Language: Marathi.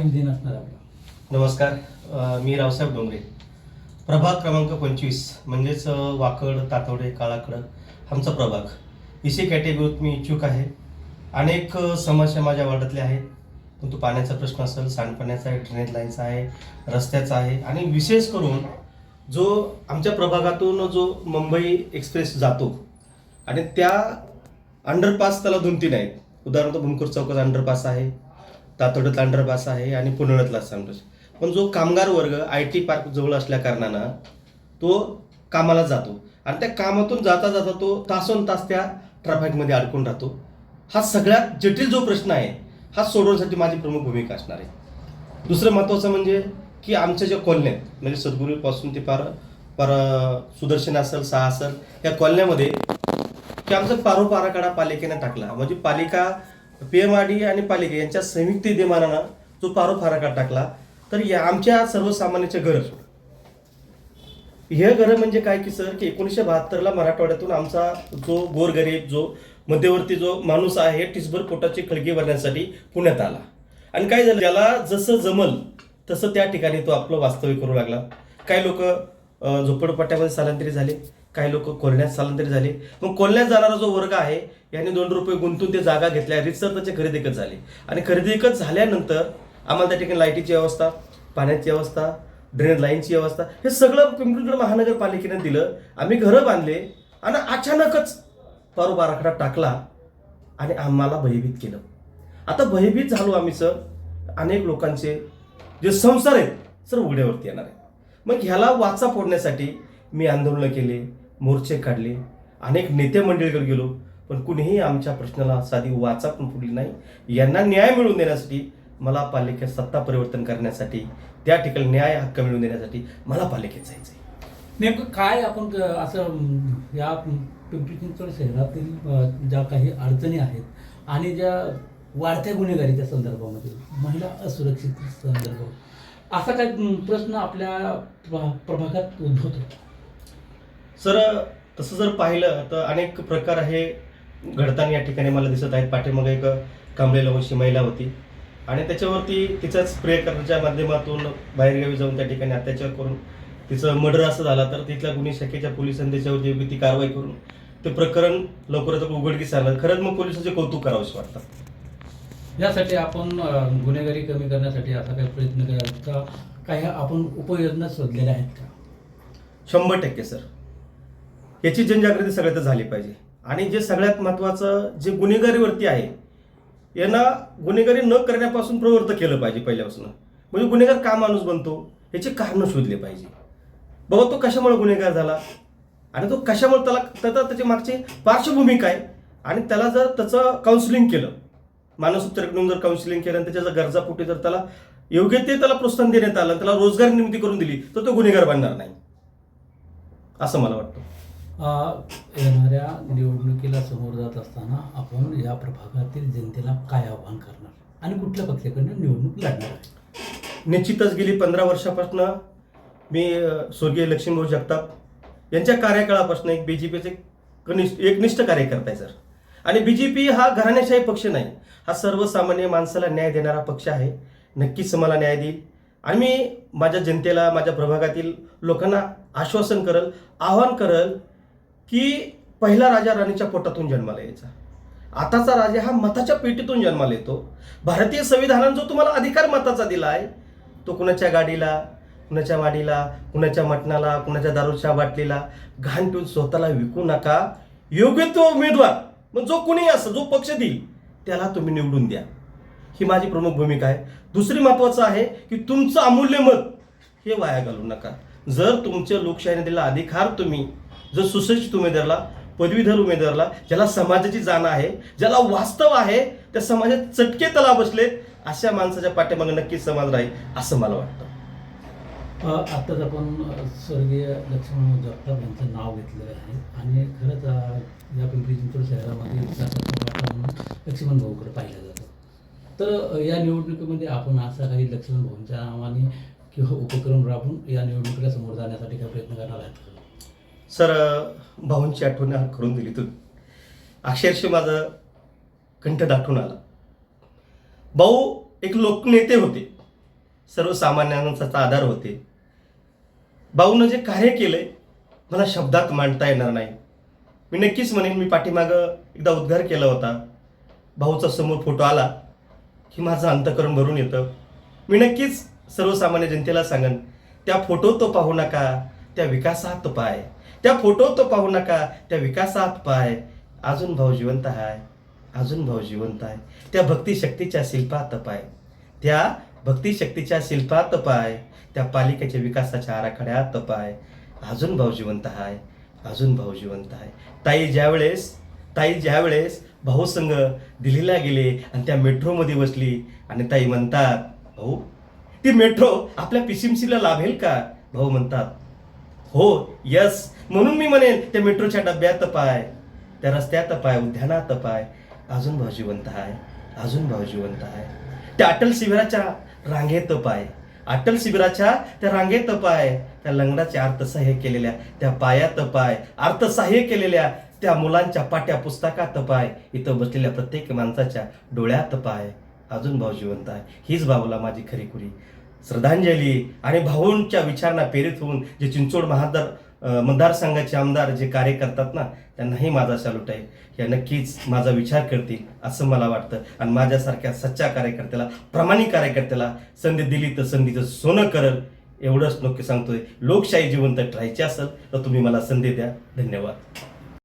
विजन असणार आपला? नमस्कार, मी रावसाहेब डोंगरे. प्रभाग क्रमांक 25 म्हणजेच वाकड, तातवडे, काळाकडं आमचा प्रभाग इसी कॅटेगरीत मी इच्छुक आहे. अनेक समस्या माझ्या वार्डातल्या आहेत. परंतु पाण्याचा प्रश्न असेल, सांडपाण्याचा आहे, ड्रेनेज लाईनचा आहे, रस्त्याचा आहे आणि विशेष करून जो आमच्या प्रभागातून जो मुंबई एक्सप्रेस जातो आणि त्या अंडरपास त्याला 2-3 आहेत. उदाहरणार्थ भूमकर चौकाचा अंडरपास आहे, तातोड्यातला अंडरपास आहे आणि पुनवड्यातला अंडरपास. पण जो कामगार वर्ग IT पार्क जवळ असल्या कारणानं तो कामाला जातो आणि त्या कामातून जाता जाता तो तासोनतास त्या ट्रॅफिकमध्ये अडकून राहतो. हा सगळ्यात जटिल जो प्रश्न आहे हा सोडवण्यासाठी माझी प्रमुख भूमिका असणार आहे. दुसरं महत्त्वाचं म्हणजे की आमच्या ज्या कॉलन्या आहेत म्हणजे सद्गुरूपासून ते पार सुदर्शन असेल, 6 असेल, या कॉलन्यामध्ये की आमचा पारोपाराकडा पालिकेने टाकला. म्हणजे पालिका PMRD आणि पालिका यांच्या संयुक्त विद्यमानानं जो पारोपाराकडा टाकला तर या आमच्या सर्वसामान्यांचे घरं, हे घरं म्हणजे काय की सर की 1972ला मराठवाड्यातून आमचा जो गोरगरीब जो मध्यवर्ती जो माणूस आहे टिसभर पोटाची खळगी भरण्यासाठी पुण्यात आला आणि काय झालं, त्याला जसं जमल तसं त्या ठिकाणी तो आपलं वास्तव्य करू लागला. काही लोक झोपडपट्ट्यामध्ये स्थलांतरित झाले, काही लोक कोल्ह्यात स्थलांतरित झाले. मग कोल्ह्यात जाणारा जो वर्ग आहे यांनी ₹2 गुंतून ते जागा घेतल्या, रितसर त्याचे खरेदी विकत झाले आणि खरेदी विकत झाल्यानंतर आम्हाला त्या ठिकाणी लाईटीची व्यवस्था, पाण्याची व्यवस्था, ड्रेनेज लाईनची व्यवस्था हे सगळं पिंपरी महानगरपालिकेने दिलं. आम्ही घरं बांधले आणि अचानकच पारोबाराखडा टाकला आणि आम्हाला भयभीत केलं. आता भयभीत झालो आम्ही सर. अनेक लोकांचे जे संसार आहेत सर उघड्यावरती येणार आहे. मग ह्याला वाचा फोडण्यासाठी मी आंदोलनं केले, मोर्चे काढले, अनेक नेते मंडळीकडे गेलो, पण कुणीही आमच्या प्रश्नाला साधी वाचा पण फुटली नाही. यांना न्याय मिळवून देण्यासाठी मला पालिकेत सत्ता परिवर्तन करण्यासाठी, त्या ठिकाणी न्याय हक्क मिळवून देण्यासाठी मला पालिकेत जायचं आहे. नेमकं काय आपण असं या पिंपरी चिंचवड शहरातील ज्या काही अडचणी आहेत आणि ज्या वाढत्या गुन्हेगारीच्या संदर्भामध्ये, महिला असुरक्षित संदर्भ, असा काही प्रश्न आपल्या प्रभागात उद्भवतो? सर तसं जर पाहिलं तर अनेक प्रकार हे घडताना या ठिकाणी मला दिसत आहेत. पाठीमागे एक कांबळेला वशी महिला होती आणि त्याच्यावरती तिचा स्प्रे करण्याच्या माध्यमातून बाहेरगावी जाऊन त्या ठिकाणी अत्याचार करून तिचं मर्डर असं झाला तर तिथल्या गुन्हे शाखेच्या पोलिसांनी त्याच्यावर योग्य ती कारवाई करून ते प्रकरण लवकरच उघडकीस आलं. खरंच मग पोलिसांचे कौतुक करावंसं वाटतं. यासाठी आपण गुन्हेगारी कमी करण्यासाठी असा काही प्रयत्न कराल का? काही आपण उपाययोजना शोधलेल्या आहेत का? 100% सर. याची जनजागृती सगळ्यात झाली पाहिजे आणि जे सगळ्यात महत्त्वाचं जे गुन्हेगारीवरती आहे यांना गुन्हेगारी न करण्यापासून प्रवृत्त केलं पाहिजे पहिल्यापासून. म्हणजे गुन्हेगार का माणूस बनतो याचे कारणं शोधले पाहिजे. बाबा तो कशामुळे गुन्हेगार झाला आणि तो कशामुळे त्याला त्याची मागची पार्श्वभूमी काय आणि त्याला जर त्याचं काउन्सिलिंग केलं, मानसोपचाराकडून जर काउन्सिलिंग केलं आणि त्याच्या जर गरजापोटी जर त्याला योग्य ते त्याला प्रोत्साहन देण्यात आलं, त्याला रोजगार निर्मिती करून दिली तर तो गुन्हेगार बनणार नाही असं मला वाटतं. येणाऱ्या निवडणुकीला समोर जात असताना आपण या प्रभागातील जनतेला काय आव्हान करणार आणि कुठल्या पक्षाकडून निवडणूक लढणार? निश्चितच गेली 15 वर्षापासून मी स्वर्गीय लक्ष्मीभाऊ जगताप यांच्या कार्यकाळापासून एक BJPचे एकनिष्ठ कार्यकर्ता आहे सर. आणि BJP हा घराणेशाही पक्ष नाही, हा सर्वसामान्य माणसाला न्याय देणारा पक्ष आहे. नक्कीच मला न्याय देईल आणि मी माझ्या जनतेला, माझ्या प्रभागातील लोकांना आश्वासन करल, आव्हान करल की पहिला राजा राणीच्या पोटातून जन्माला यायचा, आताचा राजा हा मताच्या पेटीतून जन्माला येतो. भारतीय संविधानाने जो तुम्हाला अधिकार मताचा दिला आहे तो कुणाच्या गाडीला, कुणाच्या वाडीला, कुणाच्या मटणाला, कुणाच्या दारूच्या बाटलीला घाण ठेवून स्वतःला विकू नका. योग्य तो उमेदवार मग जो कुणी असं जो पक्ष देईल त्याला तुम्ही निवडून द्या, ही माझी प्रमुख भूमिका आहे. दुसरी महत्त्वाचं आहे की तुमचं अमूल्य मत हे वाया घालू नका. जर तुमच्या लोकशाहीने दिलेला अधिकार तुम्ही जर सुशिक्षित उमेदवाराला, पदवीधर उमेदवाराला, ज्याला समाजाची जाण आहे, ज्याला वास्तव आहे, त्या समाजात चटके तला बसले, अशा माणसाच्या पाठीमागे नक्कीच समाज राहील असं मला वाटतं. आत्ताच आपण स्वर्गीय लक्ष्मण जगताप यांचं नाव घेतलेलं आहे आणि खरंच या पिंपरी चिंचवड शहरामध्ये म्हणून लक्ष्मण भाऊकडे पाहिलं जातं. तर या निवडणुकीमध्ये आपण असा काही लक्ष्मण भाऊंच्या नावाने किंवा उपक्रम राबवून या निवडणुकीला समोर जाण्यासाठी काही प्रयत्न करणार आहेत का? सर भाऊंची आठवण करून दिली तुम्ही. अक्षरशः माझं कंठ दाटून आला. भाऊ एक लोकनेते होते सर्वसामान्यांचा आधार होते. भाऊनं जे कार्य केलंय मला शब्दात मांडता येणार नाही. मी नक्कीच म्हणेन, मी पाठीमागं एकदा उद्गार केला होता, भाऊचा समोर फोटो आला की माझं अंतःकरण भरून येतं. मी नक्कीच सर्वसामान्य जनतेला सांगन, त्या फोटो तो पाहू नका, त्या विकासात पाय. त्या फोटो तो पाहू नका, त्या विकासात पाय. अजून भाऊ जिवंत आहे, अजून भाऊ जिवंत आहे. त्या भक्तिशक्तीच्या शिल्पात पाय, त्या भक्तिशक्तीच्या शिल्पात पाय. त्या पालिकेच्या विकासाच्या आराखड्यात पाय. अजून भाऊ जिवंत आहे, अजून भाऊ जिवंत आहे. ताई ज्यावेळेस भाऊ संघ दिल्लीला गेले आणि त्या मेट्रोमध्ये बसली आणि ताई म्हणतात, भाऊ ती मेट्रो आपल्या PCMCला लाभेल का? भाऊ म्हणतात, हो, यस. म्हणून मी म्हणेन, त्या मेट्रोच्या डब्यात पाय, त्या रस्त्यात पाय, उद्यानात पाय. अजून भाऊ जिवंत आहे, अजून भाऊ जिवंत आहे. त्या अटल शिबिराच्या रांगेत पाय, अटल शिबिराच्या त्या रांगेत पाय. त्या लंगडाचे अर्थसहाय्य केलेल्या त्या पायात पाय, अर्थसहाय्य केलेल्या त्या मुलांच्या पाट्या पुस्तकात पाय. इथं बसलेल्या प्रत्येक माणसाच्या डोळ्यात पाय. अजून भाऊ जिवंत आहे. हीच भाऊला माझी खरीखुरी श्रद्धांजली. आणि भाऊंच्या विचारांना प्रेरित होऊन जे चिंचवड मतदारसंघाचे आमदार जे कार्य करतात ना, त्यांनाही माझा सॅल्यूट आहे. या नक्कीच माझा विचार करतील असं मला वाटतं. आणि माझ्यासारख्या सच्चा कार्यकर्त्याला, प्रामाणिक कार्यकर्त्याला संधी दिली तर संधीचं सोनं करल, एवढंच नक्की सांगतोय. लोकशाही जिवंत ठेवायची असेल तर तुम्ही मला संधी द्या. धन्यवाद.